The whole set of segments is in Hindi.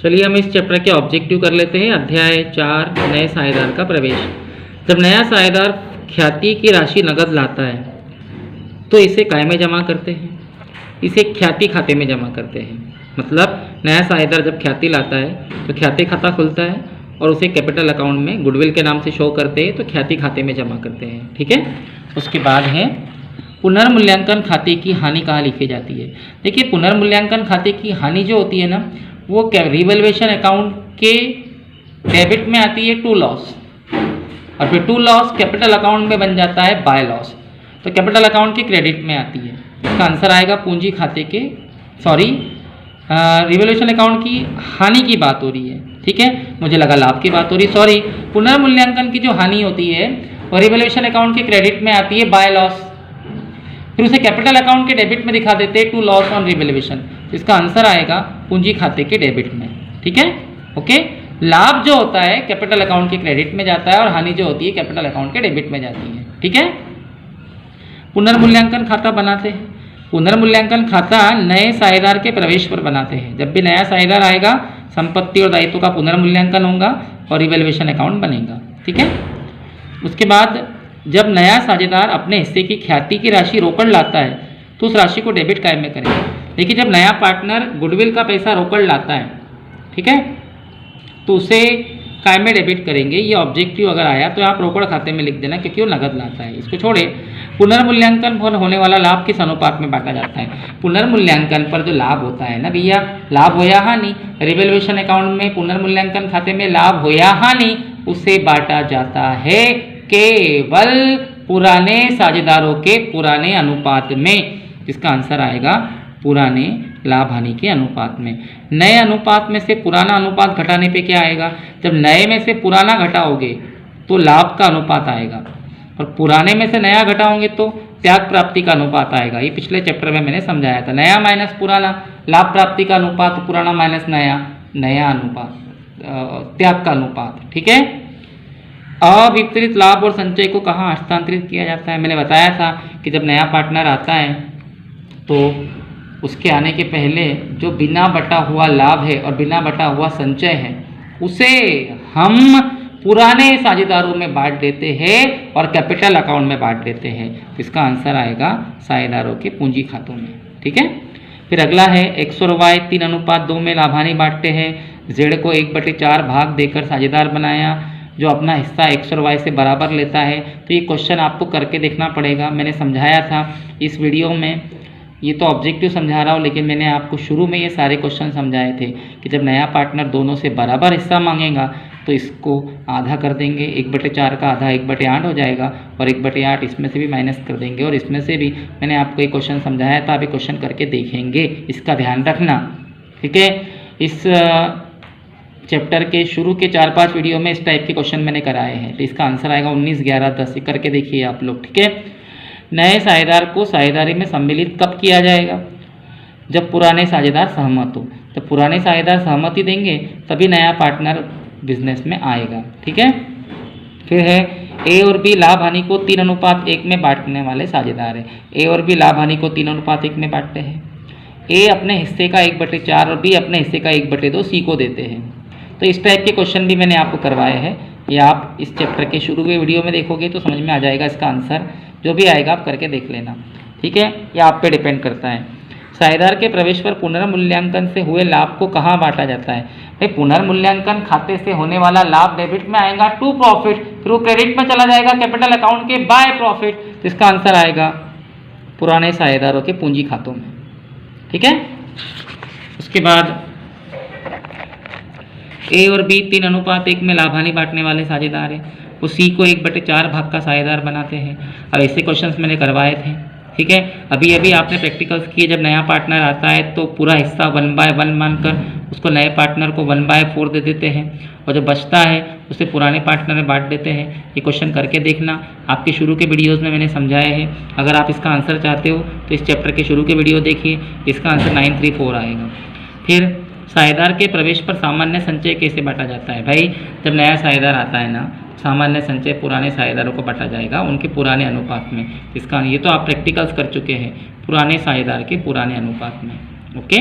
चलिए हम इस चैप्टर के ऑब्जेक्टिव कर लेते हैं। अध्याय 4 नए साझेदार का प्रवेश। जब नया साझेदार ख्याति की राशि नकद लाता है तो इसे काय में जमा करते हैं, इसे ख्याति खाते में जमा करते हैं। मतलब नया साझेदार जब ख्याति लाता है तो ख्याति खाता खुलता है और उसे कैपिटल अकाउंट में गुडविल के नाम से शो करते हैं, तो ख्याति खाते में जमा करते हैं। ठीक है। उसके बाद है पुनर्मूल्यांकन खाते की हानि कहाँ लिखी जाती है। देखिए पुनर्मूल्यांकन खाते की हानि जो होती है ना, वो रिवैल्यूएशन अकाउंट के डेबिट में आती है टू लॉस, और फिर टू लॉस कैपिटल अकाउंट में बन जाता है बाय लॉस, तो कैपिटल अकाउंट के क्रेडिट में आती है। इसका आंसर आएगा पूंजी खाते के, रिवैल्यूएशन अकाउंट की हानि की बात हो रही है। ठीक है, मुझे लगा लाभ की बात हो रही, सॉरी। पुनर्मूल्यांकन की जो हानि होती है वो रिवैल्यूएशन अकाउंट के क्रेडिट में आती है बाय लॉस, फिर उसे कैपिटल अकाउंट के डेबिट में दिखा देते हैं टू लॉस ऑन रिवैल्यूएशन। इसका आंसर आएगा पूंजी खाते के डेबिट में। ठीक है, ओके। लाभ जो होता है कैपिटल अकाउंट के क्रेडिट में जाता है और हानि जो होती है कैपिटल अकाउंट के डेबिट में जाती है। ठीक है। पुनर्मूल्यांकन खाता बनाते हैं। पुनर्मूल्यांकन खाता नए साझेदार के प्रवेश पर बनाते हैं। जब भी नया साझेदार आएगा संपत्ति और दायित्व का पुनर्मूल्यांकन होगा और रिवैल्यूएशन अकाउंट बनेगा। ठीक है। उसके बाद जब नया साझेदार अपने हिस्से की ख्याति की राशि रोकड़ लाता है तो उस राशि को डेबिट काय में करेंगे। देखिए जब नया पार्टनर गुडविल का पैसा रोकड़ लाता है, ठीक है, तो उसे काय में डेबिट करेंगे। ये ऑब्जेक्टिव अगर आया तो आप रोकड़ खाते में लिख देना, क्योंकि वो नगद लाता है। इसको छोड़े। पुनर्मूल्यांकन पर होने वाला लाभ किस अनुपात में बांटा जाता है। पुनर्मूल्यांकन पर जो लाभ होता है ना भैया, लाभ हो या हानि, रिवैल्यूएशन अकाउंट में पुनर्मूल्यांकन खाते में लाभ हो या हानि, उसे बांटा जाता है केवल पुराने साझेदारों के पुराने अनुपात में। इसका आंसर आएगा पुराने लाभ हानि के अनुपात में। नए अनुपात में से पुराना अनुपात घटाने पे क्या आएगा। जब नए में से पुराना घटाओगे तो लाभ का अनुपात आएगा, और पुराने में से नया घटाओगे तो त्याग प्राप्ति का अनुपात आएगा। ये पिछले चैप्टर में मैंने समझाया था। नया माइनस पुराना, लाभ प्राप्ति का अनुपात, पुराना माइनस नया, नया अनुपात, त्याग का अनुपात। ठीक है। अवितरित लाभ और संचय को कहाँ हस्तांतरित किया जाता है। मैंने बताया था कि जब नया पार्टनर आता है तो उसके आने के पहले जो बिना बटा हुआ लाभ है और बिना बटा हुआ संचय है उसे हम पुराने साझेदारों में बांट देते हैं और कैपिटल अकाउंट में बांट देते हैं। इसका आंसर आएगा साझेदारों के पूंजी खातों में। ठीक है। फिर अगला है एक्स और वाई 3:2 में लाभानी बांटते हैं। जेड को 1/4 भाग देकर साझेदार बनाया जो अपना हिस्सा एक्स और वाई से बराबर लेता है। तो ये क्वेश्चन आपको करके देखना पड़ेगा। मैंने समझाया था इस वीडियो में, ये तो ऑब्जेक्टिव समझा रहा हूँ, लेकिन मैंने आपको शुरू में ये सारे क्वेश्चन समझाए थे कि जब नया पार्टनर दोनों से बराबर हिस्सा मांगेगा तो इसको आधा कर देंगे, 1/4 का आधा 1/8 हो जाएगा, और 1/8 इसमें से भी माइनस कर देंगे, और इसमें से भी मैंने आपको एक क्वेश्चन समझाया था। अभी क्वेश्चन करके देखेंगे, इसका ध्यान रखना। ठीक है। इस चैप्टर के शुरू के 4-5 वीडियो में इस टाइप के क्वेश्चन मैंने कराए हैं। तो इसका आंसर आएगा 19, 11, 10। करके देखिए आप लोग। ठीक है। नए साझेदार को साझेदारी में सम्मिलित कब किया जाएगा। जब पुराने साझेदार सहमत हो। जब पुराने साझेदार सहमति देंगे तभी नया पार्टनर बिजनेस में आएगा। ठीक है। फिर है ए और बी लाभ हानि को 3:1 में बांटने वाले साझेदार है। ए और बी लाभ हानि को 3:1 में बांटते हैं। ए अपने हिस्से का 1/4 और बी अपने हिस्से का 1/2 सी को देते हैं। तो इस टाइप के क्वेश्चन भी मैंने आपको करवाए हैं। ये आप इस चैप्टर के शुरू के वीडियो में देखोगे तो समझ में आ जाएगा इसका आंसर। जो भी आएगा आप करके देख लेना। ठीक है। ये आप पे डिपेंड करता है। साझेदार के प्रवेश पर पुनर्मूल्यांकन से हुए लाभ को कहाँ बांटा जाता है। भाई पुनर्मूल्यांकन खाते से होने वाला लाभ डेबिट में आएगा टू प्रॉफिट, फिर वो क्रेडिट में चला जाएगा कैपिटल अकाउंट के बाय प्रॉफिट। तो इसका आंसर आएगा पुराने साझेदारों के पूंजी खातों में। ठीक है। उसके बाद ए और बी 3:1 में लाभ हानि बांटने वाले साझेदार हैं। वो सी को 1/4 भाग का साझेदार बनाते हैं। अब ऐसे क्वेश्चंस मैंने करवाए थे। ठीक है। अभी आपने प्रैक्टिकल्स किए। जब नया पार्टनर आता है तो पूरा हिस्सा 1/1 मानकर उसको नए पार्टनर को 1/4 दे देते हैं, और जो बचता है उसे पुराने पार्टनर में बांट देते हैं। ये क्वेश्चन करके देखना। आपके शुरू के वीडियोस में मैंने समझाए हैं। अगर आप इसका आंसर चाहते हो तो इस चैप्टर के शुरू के वीडियो देखिए। इसका आंसर 934 आएगा। फिर साझेदार के प्रवेश पर सामान्य संचय कैसे बांटा जाता है। भाई जब नया साझेदार आता है ना, सामान्य संचय पुराने साझेदारों को बांटा जाएगा उनके पुराने अनुपात में। इसका ये तो आप प्रैक्टिकल्स कर चुके हैं, पुराने साझेदार के पुराने अनुपात में। ओके।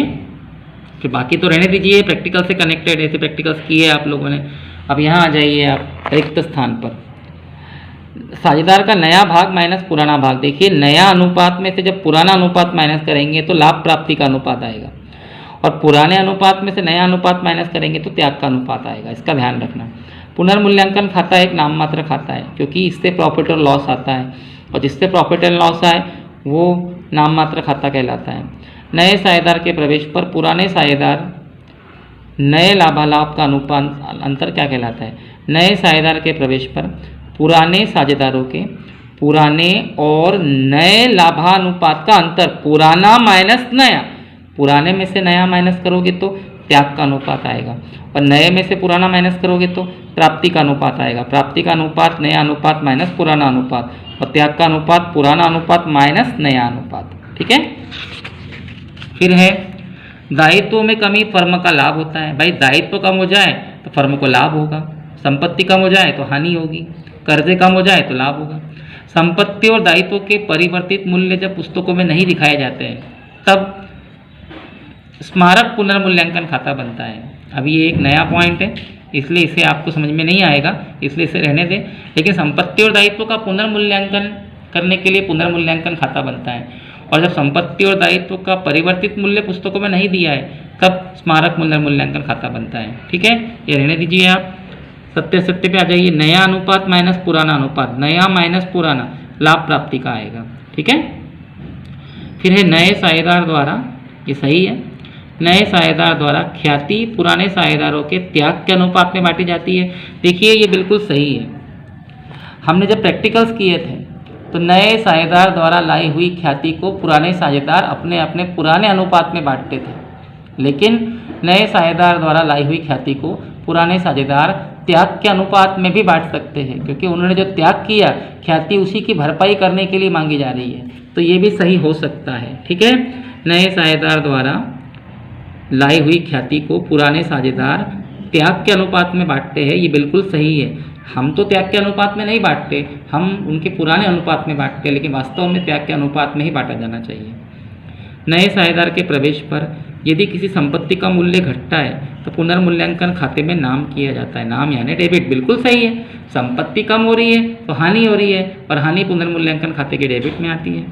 फिर बाकी तो रहने दीजिए, प्रैक्टिकल से कनेक्टेड, ऐसे प्रैक्टिकल्स किए आप लोगों ने। अब यहाँ आ जाइए आप रिक्त स्थान पर, साझेदार का नया भाग माइनस पुराना भाग। देखिए नया अनुपात में से जब पुराना अनुपात माइनस करेंगे तो लाभ प्राप्ति का अनुपात आएगा, और पुराने अनुपात में से नया अनुपात माइनस करेंगे तो त्याग का अनुपात आएगा, इसका ध्यान रखना। पुनर्मूल्यांकन खाता एक नाम मात्र खाता है, क्योंकि इससे प्रॉफिट और लॉस आता है, और जिससे प्रॉफिट एंड लॉस आए वो नाम मात्र खाता कहलाता है। नए साझेदार के प्रवेश पर पुराने साझेदार नए लाभालाभ का अनुपात अंतर क्या कहलाता है? नए साझेदार के प्रवेश पर पुराने साझेदारों के पुराने और नए लाभानुपात का अंतर, पुराना माइनस नया, पुराने में से नया माइनस करोगे तो त्याग का अनुपात आएगा, और नए में से पुराना माइनस करोगे तो प्राप्ति का अनुपात आएगा। प्राप्ति का अनुपात नया अनुपात माइनस पुराना अनुपात, और त्याग का अनुपात पुराना अनुपात माइनस नया अनुपात। ठीक है। फिर है दायित्वों में कमी फर्म का लाभ होता है। भाई दायित्व कम हो जाए तो फर्म को लाभ होगा, संपत्ति कम हो जाए तो हानि होगी, कर्जे कम हो जाए तो लाभ होगा। संपत्ति और दायित्व के परिवर्तित मूल्य जब पुस्तकों में नहीं दिखाए जाते हैं तब स्मारक पुनर्मूल्यांकन खाता बनता है। अभी ये एक नया पॉइंट है, इसलिए इसे आपको समझ में नहीं आएगा, इसलिए इसे रहने दें। लेकिन संपत्ति और दायित्व का पुनर्मूल्यांकन करने के लिए पुनर्मूल्यांकन खाता बनता है, और जब संपत्ति और दायित्व का परिवर्तित मूल्य पुस्तकों में नहीं दिया है तब स्मारक पुनर्मूल्यांकन खाता बनता है। ठीक है, ये रहने दीजिए। आप सत्य सत्य पे आ जाइए। नया अनुपात माइनस पुराना अनुपात, नया माइनस पुराना लाभ प्राप्ति का आएगा। ठीक है। फिर है नए साझेदार द्वारा, ये सही है, नए साझेदार द्वारा ख्याति पुराने साझेदारों के त्याग के अनुपात में बांटी जाती है। देखिए ये बिल्कुल सही है। हमने जब प्रैक्टिकल्स किए थे तो नए साझेदार द्वारा लाई हुई ख्याति को पुराने साझेदार अपने अपने पुराने अनुपात में बांटते थे, लेकिन नए साझेदार द्वारा लाई हुई ख्याति को पुराने साझेदार त्याग के अनुपात में भी बांट सकते हैं, क्योंकि उन्होंने जो त्याग किया ख्याति उसी की भरपाई करने के लिए मांगी जा रही है, तो ये भी सही हो सकता है। ठीक है। नए साझेदार द्वारा लाई हुई ख्याति को पुराने साझेदार त्याग के अनुपात में बांटते हैं, ये बिल्कुल सही है। हम तो त्याग के अनुपात में नहीं बांटते, हम उनके पुराने अनुपात में बांटते हैं, लेकिन वास्तव में त्याग के अनुपात में ही बांटा जाना चाहिए। नए साझेदार के प्रवेश पर यदि किसी संपत्ति का मूल्य घटता है तो पुनर्मूल्यांकन खाते में नाम किया जाता है। नाम यानी डेबिट, बिल्कुल सही है। संपत्ति कम हो रही है तो हानि हो रही है, और हानि पुनर्मूल्यांकन खाते के डेबिट में आती है।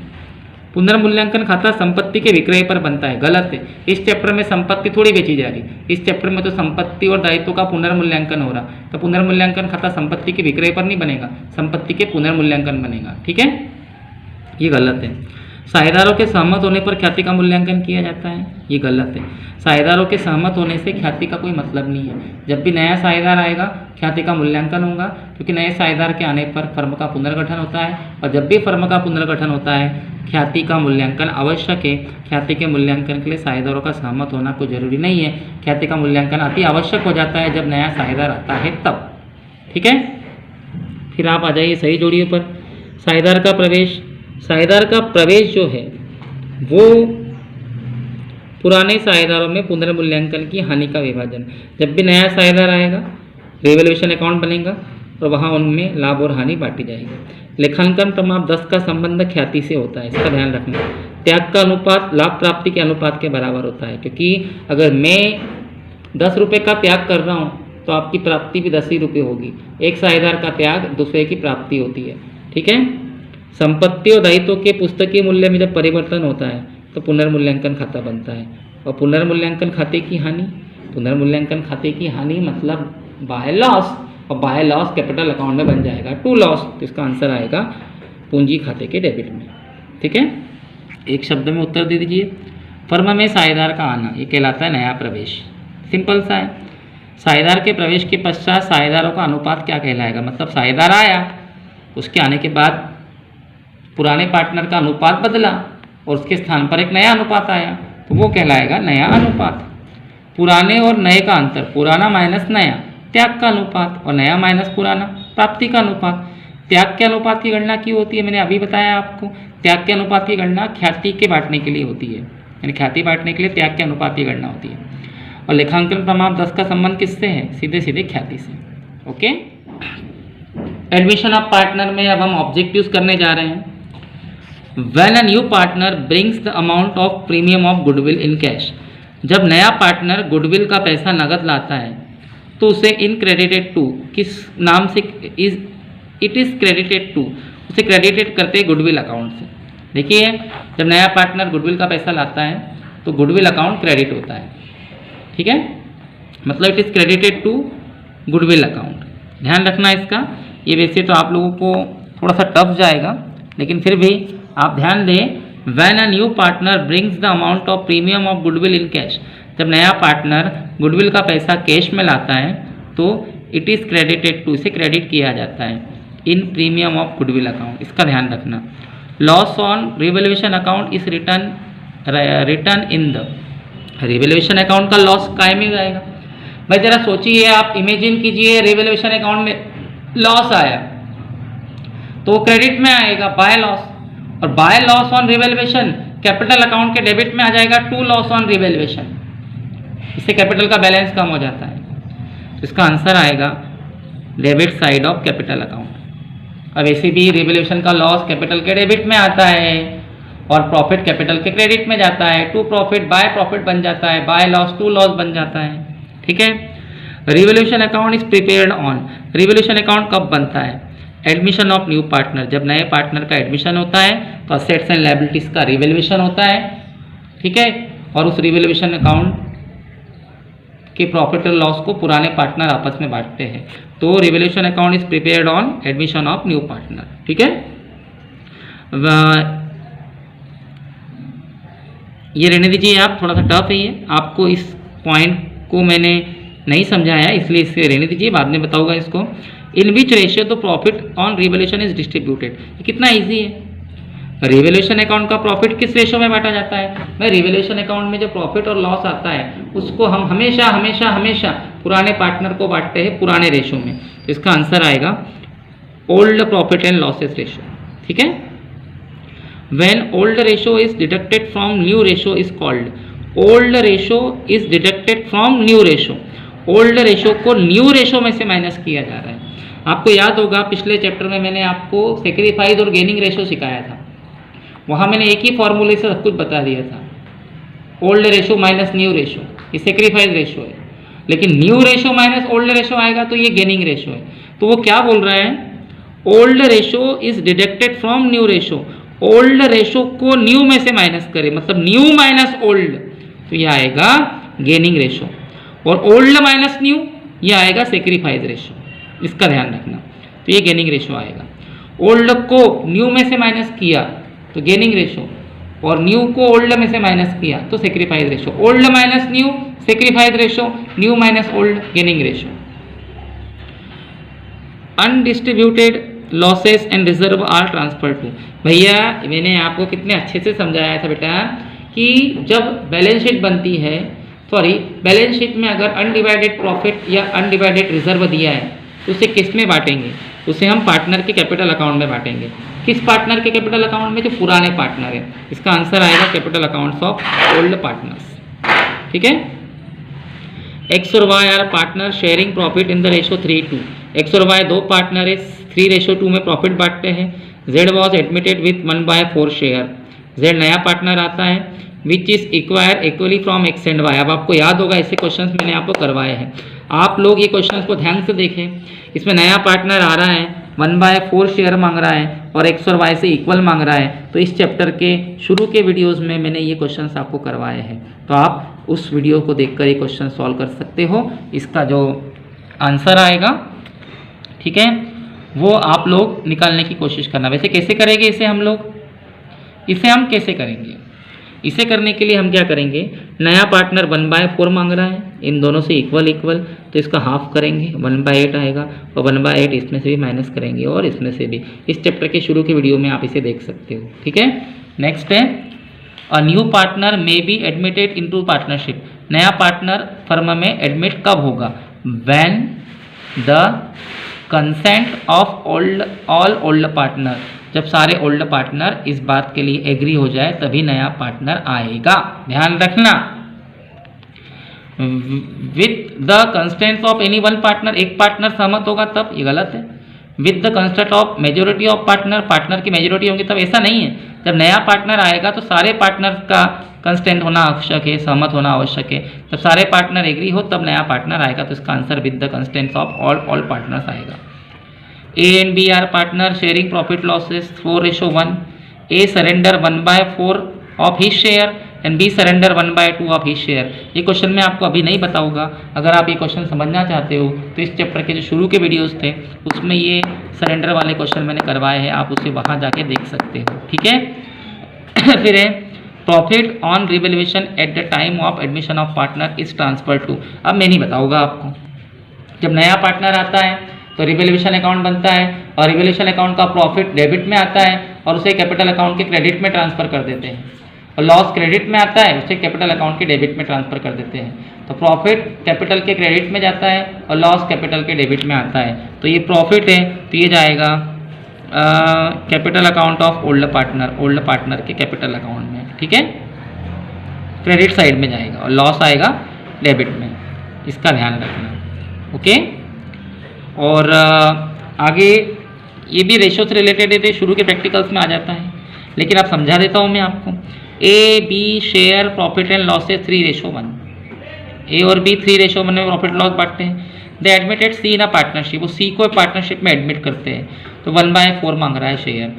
पुनर्मूल्यांकन खाता संपत्ति के विक्रय पर बनता है, गलत है। इस चैप्टर में संपत्ति थोड़ी बेची जा रही, इस चैप्टर में तो संपत्ति और दायित्व का पुनर्मूल्यांकन हो रहा, तो पुनर्मूल्यांकन खाता संपत्ति के विक्रय पर नहीं बनेगा, संपत्ति के पुनर्मूल्यांकन बनेगा। ठीक है, ये गलत है। साझेदारों के सहमत होने पर ख्याति का मूल्यांकन किया जाता है, ये गलत है। साझेदारों के सहमत होने से ख्याति का कोई मतलब नहीं है। जब भी नया साझेदार आएगा ख्याति का मूल्यांकन होगा, क्योंकि नए साझेदार के आने पर फर्म का पुनर्गठन होता है, और जब भी फर्म का पुनर्गठन होता है ख्याति का मूल्यांकन आवश्यक है। ख्याति के मूल्यांकन के लिए साझेदारों का सहमत होना कोई जरूरी नहीं है। ख्याति का मूल्यांकन अति आवश्यक हो जाता है जब नया साझेदार आता है तब। ठीक है। फिर आप आ जाइए सही जोड़ियों पर। साझेदार का प्रवेश, साझेदार का प्रवेश जो है वो पुराने साझेदारों में पुनर्मूल्यांकन की हानि का विभाजन। जब भी नया साझेदार आएगा रिवैल्यूएशन अकाउंट बनेगा और वहाँ उनमें लाभ और हानि बांटी जाएगी। लेखांकन प्रमाण 10 का संबंध ख्याति से होता है, इसका ध्यान रखना। त्याग का अनुपात लाभ प्राप्ति के अनुपात के बराबर होता है, क्योंकि अगर मैं 10 रुपये का त्याग कर रहा हूँ तो आपकी प्राप्ति भी 10 ही रुपये होगी। एक साझेदार का त्याग दूसरे की प्राप्ति होती है। ठीक है। संपत्ति और दायित्व के पुस्तकीय मूल्य में जब परिवर्तन होता है तो पुनर्मूल्यांकन खाता बनता है। और पुनर्मूल्यांकन खाते की हानि, पुनर्मूल्यांकन खाते की हानि मतलब बाय लॉस, और बाय लॉस कैपिटल अकाउंट में बन जाएगा टू लॉस, तो इसका आंसर आएगा पूंजी खाते के डेबिट में। ठीक है। एक शब्द में उत्तर दे दीजिए। फर्म में साझेदार का आना, ये कहलाता है नया प्रवेश। सिंपल सा है। साझेदार के प्रवेश के पश्चात साझेदारों का अनुपात क्या कहलाएगा? मतलब साझेदार आया, उसके आने के बाद पुराने पार्टनर का अनुपात बदला और उसके स्थान पर एक नया अनुपात आया, तो वो कहलाएगा नया अनुपात। पुराने और नए का अंतर, पुराना माइनस नया त्याग का अनुपात, और नया माइनस पुराना प्राप्ति का अनुपात। त्याग के अनुपात की गणना क्यों होती है? मैंने अभी बताया आपको। त्याग के अनुपात की गणना ख्याति के बांटने के लिए होती है, यानी ख्याति बांटने के लिए त्याग के अनुपात की गणना होती है। और लेखांकन प्रमाण 10 का संबंध किससे है? सीधे सीधे ख्याति से। ओके। एडमिशन ऑफ पार्टनर में अब हम ऑब्जेक्टिव्स करने जा रहे हैं। When a new partner brings the amount of premium of goodwill in cash, जब नया पार्टनर गुडविल का पैसा नगद लाता है तो उसे इन क्रेडिटेड टू किस नाम से इट इज़ क्रेडिटेड टू, उसे क्रेडिटेड करते हैं गुडविल अकाउंट से। देखिए जब नया पार्टनर गुडविल का पैसा लाता है तो गुडविल अकाउंट क्रेडिट होता है, ठीक है, मतलब it is credited to goodwill account. ध्यान रखना इसका, ये वैसे तो आप लोगों को थोड़ा सा टफ जाएगा लेकिन फिर भी आप ध्यान दें। When a new partner brings the amount of premium of goodwill in cash, जब नया पार्टनर गुडविल का पैसा कैश में लाता है तो इट इज़ क्रेडिटेड टू, इसे क्रेडिट किया जाता है इन प्रीमियम ऑफ गुडविल अकाउंट, इसका ध्यान रखना। Loss on revaluation account is return in the revaluation account का लॉस काय में जाएगा। भाई जरा सोचिए, आप इमेजिन कीजिए रिवैल्यूएशन अकाउंट में लॉस आया तो वो क्रेडिट में आएगा बाय लॉस, और by loss on revaluation capital account के डेबिट में आ जाएगा टू लॉस ऑन रिवैल्यूएशन, इससे कैपिटल का बैलेंस कम हो जाता है। तो इसका आंसर आएगा debit side of capital account. अब ऐसे भी रिवैल्यूएशन का लॉस कैपिटल के डेबिट में आता है और प्रॉफिट कैपिटल के क्रेडिट में जाता है, टू प्रॉफिट बाय प्रॉफिट बन जाता है, बाय लॉस टू लॉस बन जाता है, ठीक है। Revaluation account is prepared on, revaluation account कब बनता है, एडमिशन ऑफ न्यू पार्टनर, जब नए पार्टनर का एडमिशन होता है तो असेट्स एंड लायबिलिटीज का रिवैल्यूएशन होता है, ठीक है, और उस रिवैल्यूएशन अकाउंट के प्रॉफिट और लॉस को पुराने पार्टनर आपस में बांटते हैं। तो revaluation account is prepared on admission of new partner, ठीक है। ये रहने दीजिए, आप थोड़ा सा टफ है ये, आपको इस पॉइंट को मैंने नहीं समझाया इसलिए इसे रहने दीजिए, बाद में बताऊंगा इसको। In which ratio the profit on revaluation is distributed, कितना इजी है। रिवैल्यूएशन अकाउंट का प्रॉफिट किस रेशियो में बांटा जाता है, भाई रिवैल्यूएशन अकाउंट में जो प्रॉफिट और लॉस आता है उसको हम हमेशा हमेशा हमेशा पुराने पार्टनर को बांटते हैं पुराने रेशियो में। तो इसका आंसर आएगा old profit and losses ratio, ठीक है। When old ratio is deducted from new ratio is called, old ratio is deducted from new ratio, old ratio को new ratio में से माइनस किया जा रहा है। आपको याद होगा पिछले चैप्टर में मैंने आपको सेक्रीफाइस और गेनिंग रेशियो सिखाया था, वहाँ मैंने एक ही फॉर्मूले से सब कुछ बता दिया था, old ratio minus new ratio, ये सेक्रीफाइस रेशियो है, लेकिन new ratio minus old ratio आएगा तो ये गेनिंग रेशियो है। तो वो क्या बोल रहा है, old ratio is deducted from new ratio, old ratio को न्यू में से माइनस करें, मतलब न्यू माइनस ओल्ड, तो ये आएगा गेनिंग रेशो, और ओल्ड माइनस न्यू ये आएगा सेक्रीफाइस रेशो, इसका ध्यान रखना। तो ये गेनिंग रेशो आएगा, ओल्ड को न्यू में से माइनस किया तो गेनिंग रेशो, और न्यू को ओल्ड में से माइनस किया तो sacrifice ratio, old minus new sacrifice ratio, new minus old gaining ratio. Undistributed losses and reserve are transfer to, भैया मैंने आपको कितने अच्छे से समझाया था बेटा कि जब बैलेंस शीट बनती है, सॉरी बैलेंस शीट में अगर अनडिवाइडेड प्रॉफिट या अनडिवाइडेड रिजर्व दिया है तो उसे किस में बांटेंगे, उसे हम पार्टनर के कैपिटल अकाउंट में बांटेंगे। किस पार्टनर के कैपिटल अकाउंट में, जो पुराने पार्टनर है। इसका आंसर आएगा capital accounts of old partners, ठीक है। एक्स और Y are partner sharing profit in the ratio 3:2, X और वाई दो पार्टनर है 3:2 में प्रॉफिट बांटते हैं। Z was admitted with 1/4 share, Z नया पार्टनर आता है which is acquire equally from X and Y. अब आपको याद होगा ऐसे क्वेश्चंस मैंने आपको करवाए हैं, आप लोग ये क्वेश्चंस को ध्यान से देखें। इसमें नया पार्टनर आ रहा है 1/4 शेयर मांग रहा है और एक्स और वाई से इक्वल मांग रहा है, तो इस चैप्टर के शुरू के वीडियोज़ में मैंने ये क्वेश्चंस आपको करवाए हैं, तो आप उस वीडियो को देखकर ये क्वेश्चन सॉल्व कर सकते हो। इसका जो आंसर आएगा, ठीक है, वो आप लोग निकालने की कोशिश करना। वैसे कैसे करेंगे इसे हम लोग, इसे हम कैसे करेंगे, इसे करने के लिए हम क्या करेंगे, नया पार्टनर 1/4 मांग रहा है, इन दोनों से इक्वल तो इसका हाफ करेंगे 1/8 आएगा, और 1/8 इसमें से भी माइनस करेंगे और इसमें से भी। इस चैप्टर के शुरू की वीडियो में आप इसे देख सकते हो, ठीक है। नेक्स्ट है a new partner may be admitted into partnership, नया पार्टनर फर्म में एडमिट कब होगा, when the consent of all old partner, जब सारे ओल्ड पार्टनर इस बात के लिए एग्री हो जाए तभी नया पार्टनर आएगा, ध्यान रखना। With the constants of any one partner, एक पार्टनर सहमत होगा तब, ये गलत है। With the constant of majority of partner, partner की मेजोरिटी होंगी तब, ऐसा नहीं है। जब नया पार्टनर आएगा तो सारे पार्टनर का कंस्टेंट होना आवश्यक है, सहमत होना आवश्यक है। जब सारे पार्टनर एग्री हो तब नया पार्टनर आएगा, तो इसका answer with the constants of all partners आएगा। A and B are partner sharing profit losses 4:1। A surrender 1/4 of his share and B surrender 1/2 of his share. ये क्वेश्चन मैं आपको अभी नहीं बताऊंगा। अगर आप ये क्वेश्चन समझना चाहते हो तो इस चैप्टर के जो शुरू के वीडियोस थे उसमें ये सरेंडर वाले क्वेश्चन मैंने करवाए हैं, आप उसे वहाँ जाके देख सकते हो, ठीक है। फिर है profit on revaluation at the time of admission of partner is transfer to. अब मैं नहीं बताऊँगा आपको। जब नया पार्टनर आता है तो रिवैल्यूएशन अकाउंट बनता है और रिवैल्यूएशन अकाउंट का प्रॉफिट डेबिट में आता है और उसे कैपिटल अकाउंट के क्रेडिट में ट्रांसफर कर देते हैं, और लॉस क्रेडिट में आता है उसे कैपिटल अकाउंट के डेबिट में ट्रांसफर कर देते हैं। तो प्रॉफिट कैपिटल के क्रेडिट में जाता है और लॉस कैपिटल के डेबिट में आता है। तो ये प्रॉफिट है तो ये जाएगा capital account of old partner के कैपिटल अकाउंट में, ठीक है, क्रेडिट साइड में जाएगा, और लॉस आएगा डेबिट में, इसका ध्यान रखना, ओके। और आगे ये भी रेशो से रिलेटेड है, शुरू के प्रैक्टिकल्स में आ जाता है, लेकिन आप समझा देता हूँ मैं आपको। A B share profit and losses 3:1। A और बी 3:1 में प्रॉफिट लॉस बांटते हैं। दे admitted C in a partnership, वो सी को पार्टनरशिप में एडमिट करते हैं, तो 1/4 मांग रहा है share.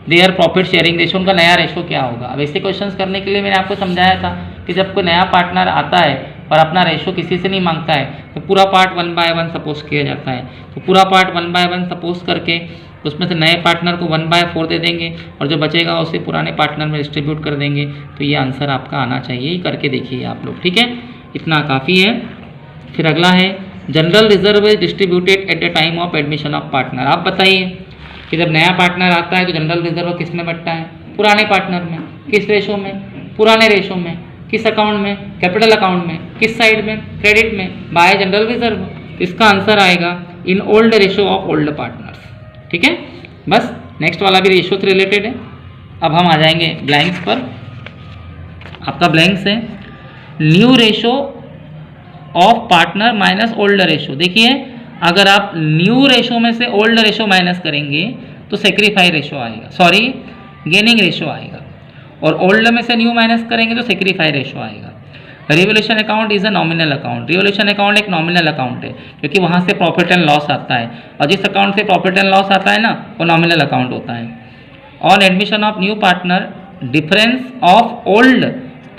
Their profit sharing ratio, उनका नया रेशो क्या होगा। अब ऐसे क्वेश्चंस करने के लिए मैंने आपको समझाया था कि जब कोई नया पार्टनर आता है और अपना रेशो किसी से नहीं मांगता है तो पूरा पार्ट 1/1 सपोज किया जाता है। तो पूरा पार्ट 1/1 सपोज करके उसमें से नए पार्टनर को 1/4 दे देंगे और जो बचेगा उसे पुराने पार्टनर में डिस्ट्रीब्यूट कर देंगे। तो ये आंसर आपका आना चाहिए, करके देखिए आप लोग, ठीक है। इतना काफ़ी है। फिर अगला है general reserve is distributed eight the time of admission of partner. आप बताइए कि जब नया पार्टनर आता है तो जनरल रिजर्व किस में बंटता है, पुराने पार्टनर में। किस रेशो में, पुराने रेशो में। किस अकाउंट में, कैपिटल अकाउंट में। किस साइड में, क्रेडिट में, बाय जनरल रिजर्व। इसका आंसर आएगा in old ratio of old partners, ठीक है। बस नेक्स्ट वाला भी रेशो से रिलेटेड है। अब हम आ जाएंगे ब्लैंक्स पर। आपका ब्लैंक्स है new ratio of partner minus old ratio. देखिए अगर आप न्यू रेशो में से ओल्ड रेशो माइनस करेंगे तो सेक्रीफाई रेशो आएगा, सॉरी गेनिंग रेशो आएगा, और ओल्ड में से न्यू माइनस करेंगे तो सेक्रीफाई रेशो आएगा। Revaluation account is a nominal account. Revaluation account एक नॉमिनल अकाउंट है क्योंकि वहाँ से प्रॉफिट एंड लॉस आता है, और जिस अकाउंट से प्रॉफिट एंड लॉस आता है ना वो नॉमिनल अकाउंट होता है। On admission of new partner difference of old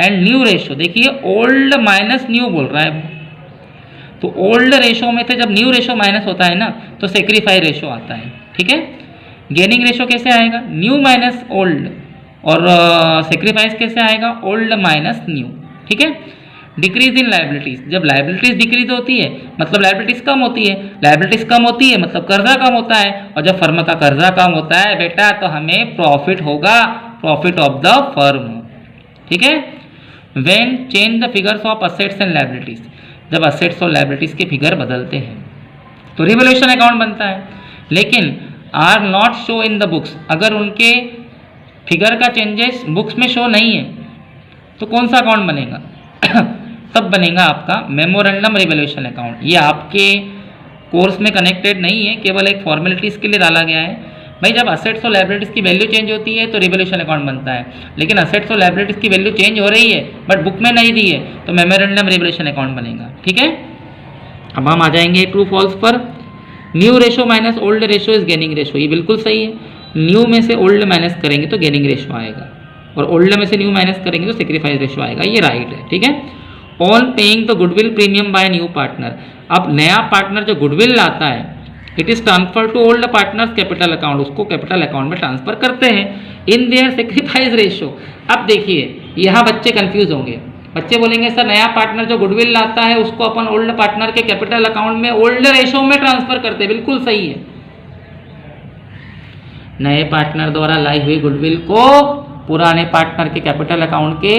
and new ratio. देखिए ओल्ड माइनस न्यू बोल रहा है, तो ओल्ड रेशो में से जब न्यू रेशो माइनस होता है ना तो सेक्रीफाई रेशो आता है, ठीक है। गेनिंग रेशो कैसे आएगा, न्यू माइनस ओल्ड, और सेक्रीफाइस कैसे आएगा, ओल्ड माइनस न्यू, ठीक है। डिक्रीज इन लाइबिलिटीज, जब लाइबिलिटीज डिक्रीज होती है मतलब लाइबिलिटीज कम होती है, लाइबिलिटीज कम होती है मतलब कर्जा कम होता है, और जब फर्म का कर्जा कम होता है बेटा तो हमें प्रॉफिट होगा, प्रॉफिट ऑफ द फर्म, ठीक है। When change the figures of assets and liabilities, जब असेट्स और लाइबिलिटीज के फिगर बदलते हैं तो रिवैल्यूएशन अकाउंट बनता है, लेकिन are not show in the books, अगर उनके फिगर का चेंजेस बुक्स में शो नहीं है तो कौन सा अकाउंट बनेगा तब बनेगा आपका मेमोरेंडम रिवैल्यूएशन अकाउंट। ये आपके कोर्स में कनेक्टेड नहीं है, केवल एक फॉर्मेलिटीज़ के लिए डाला गया है। भाई जब असेट्स और लाइबिलिटीज़ की वैल्यू चेंज होती है तो रिवैल्यूएशन अकाउंट बनता है, लेकिन असेट्स और लाइबिलिटीज़ की वैल्यू चेंज हो रही है बट बुक में नहीं दी है तो मेमोरेंडम रिवैल्यूएशन अकाउंट बनेगा, ठीक है। अब हम आ जाएंगे ट्रू फॉल्स पर। New ratio minus old ratio is gaining ratio, ये बिल्कुल सही है। न्यू में से ओल्ड माइनस करेंगे तो गेनिंग रेशो आएगा, और ओल्ड में से न्यू माइनस करेंगे तो सेक्रीफाइस रेशो आएगा, ये राइट है, ठीक है। On paying the goodwill premium by new partner, अब नया पार्टनर जो गुडविल लाता है it is transfer to old partners capital account, उसको कैपिटल अकाउंट में ट्रांसफर करते हैं इन देयर सेक्रीफाइस रेशो। अब देखिए यहाँ बच्चे कंफ्यूज होंगे, बच्चे बोलेंगे सर नया पार्टनर जो गुडविल लाता है उसको अपन ओल्ड पार्टनर के कैपिटल अकाउंट में ओल्ड रेशो में ट्रांसफर करते हैं, बिल्कुल सही है। नए पार्टनर द्वारा लाई हुई गुडविल को पुराने पार्टनर के कैपिटल अकाउंट के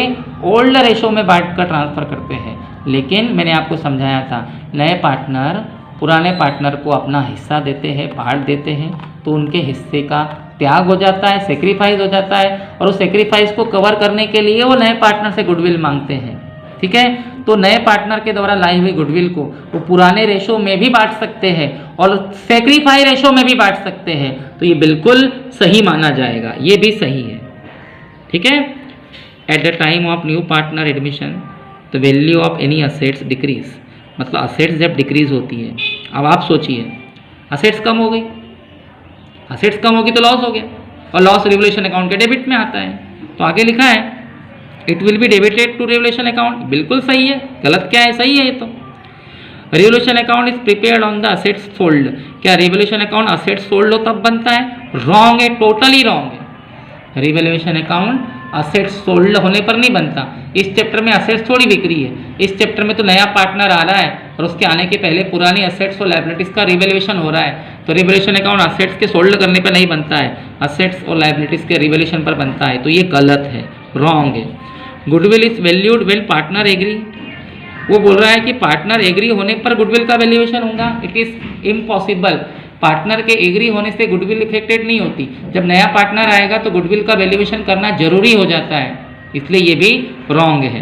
ओल्ड रेशो में बांट कर ट्रांसफर करते हैं, लेकिन मैंने आपको समझाया था नए पार्टनर पुराने पार्टनर को अपना हिस्सा देते हैं, बांट देते हैं, तो उनके हिस्से का त्याग हो जाता है, सेक्रीफाइस हो जाता है, और उस सेक्रीफाइस को कवर करने के लिए वो नए पार्टनर से गुडविल मांगते हैं, ठीक है। तो नए पार्टनर के द्वारा लाई हुई गुडविल को वो पुराने रेशो में भी बांट सकते हैं और सेक्रीफाई रेशो में भी बांट सकते हैं, तो ये बिल्कुल सही माना जाएगा, ये भी सही है, ठीक है। Eight the time of new partner admission the value of any assets decrease, मतलब असेट्स जब डिक्रीज होती है, अब आप सोचिए असेट्स कम हो गई, असेट्स कम होगी तो लॉस हो गया, और लॉस रिवोल्यूशन अकाउंट के डेबिट में आता है, तो आगे लिखा है it will be debited to revolution account. बिल्कुल सही है, गलत क्या है, सही है ये तो। Revolution account is prepared on the assets sold, क्या रिवोल्यूशन अकाउंट असेट्स सोल्ड हो तब बनता है? रॉन्ग है, टोटली रॉन्ग है। रिवोल्यूशन अकाउंट असेट्स सोल्ड होने पर नहीं बनता। इस चैप्टर में असेट्स थोड़ी बिक रही है, इस चैप्टर में तो नया पार्टनर आ रहा है और उसके आने के पहले पुरानी असेट्स और लायबिलिटीज का रिवैल्यूएशन हो रहा है, तो रिवैल्यूएशन अकाउंट असेट्स के सोल्ड करने पर नहीं बनता है, असेट्स और लायबिलिटीज के रिवैल्यूएशन पर बनता है, तो ये गलत है, रॉन्ग है। Goodwill is valued when partner agree, वो बोल रहा है कि पार्टनर एग्री होने पर गुडविल का वैल्यूएशन होगा, इट इज इम्पॉसिबल। पार्टनर के एग्री होने से गुडविल इफेक्टेड नहीं होती, जब नया पार्टनर आएगा तो गुडविल का वैल्यूएशन करना जरूरी हो जाता है, इसलिए ये भी रॉन्ग है।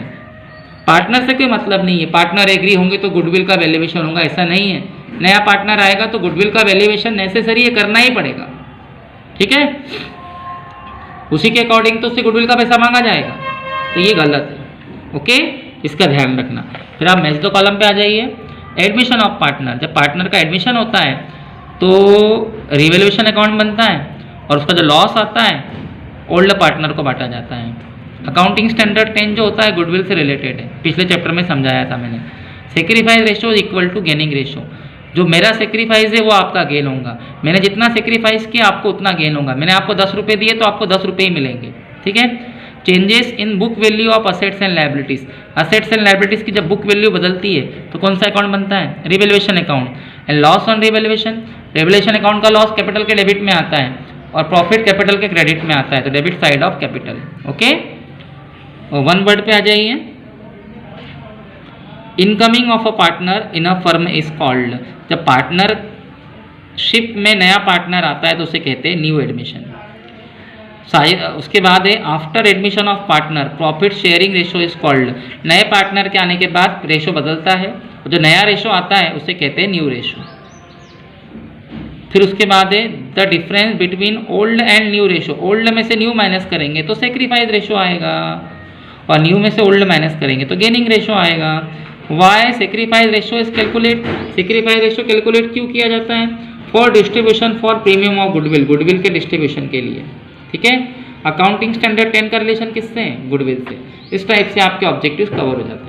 पार्टनर से कोई मतलब नहीं है, पार्टनर एग्री होंगे तो गुडविल का वैल्यूएशन होगा, ऐसा नहीं है। नया पार्टनर आएगा तो गुडविल का वैल्यूएशन नेसेसरी है, करना ही पड़ेगा, ठीक है, उसी के अकॉर्डिंग तो उससे गुडविल का पैसा मांगा जाएगा, तो ये गलत है, ओके, इसका ध्यान रखना। फिर आप मैच द कॉलम पे आ जाइए। एडमिशन ऑफ पार्टनर, जब पार्टनर का एडमिशन होता है तो रिवैल्यूएशन अकाउंट बनता है और उसका जो लॉस आता है ओल्ड पार्टनर को बांटा जाता है। अकाउंटिंग स्टैंडर्ड 10 जो होता है गुडविल से रिलेटेड है, पिछले चैप्टर में समझाया था मैंने। Sacrifice ratio is equal to gaining ratio, जो मेरा सेक्रीफाइस है वो आपका गेन होगा, मैंने जितना सेक्रीफाइस किया आपको उतना गेन होगा। मैंने आपको 10 रुपये दिए तो आपको 10 रुपये ही मिलेंगे, ठीक है। Changes in book value of assets and liabilities, assets and liabilities की जब बुक वैल्यू बदलती है तो कौन सा अकाउंट बनता है? Revaluation account. And loss on revaluation, revaluation account का लॉस कैपिटल के डेबिट में आता है और प्रॉफिट कैपिटल के क्रेडिट में आता है, तो debit side of capital, okay. और वन वर्ड पे आ जाइए। Incoming of a partner in a firm is called, जब पार्टनरशिप में नया पार्टनर आता है तो उसे कहते हैं न्यू एडमिशन। उसके बाद है after admission of partner profit sharing ratio is called, नए पार्टनर के आने के बाद रेशो बदलता है और जो नया रेशो आता है उसे कहते हैं न्यू रेशो। फिर उसके बाद है the difference between old and new ratio, old में से न्यू माइनस करेंगे तो सेक्रीफाइस रेशो आएगा और न्यू में से ओल्ड माइनस करेंगे तो गेनिंग रेशो आएगा। Why sacrifice ratio is calculate, sacrifice ratio calculate क्यों किया जाता है? For distribution for premium of goodwill, goodwill के डिस्ट्रीब्यूशन के लिए, ठीक है। अकाउंटिंग स्टैंडर्ड 10 का रिलेशन किससे है? गुडविल से। इस टाइप से आपके ऑब्जेक्टिव्स कवर हो जाते हैं।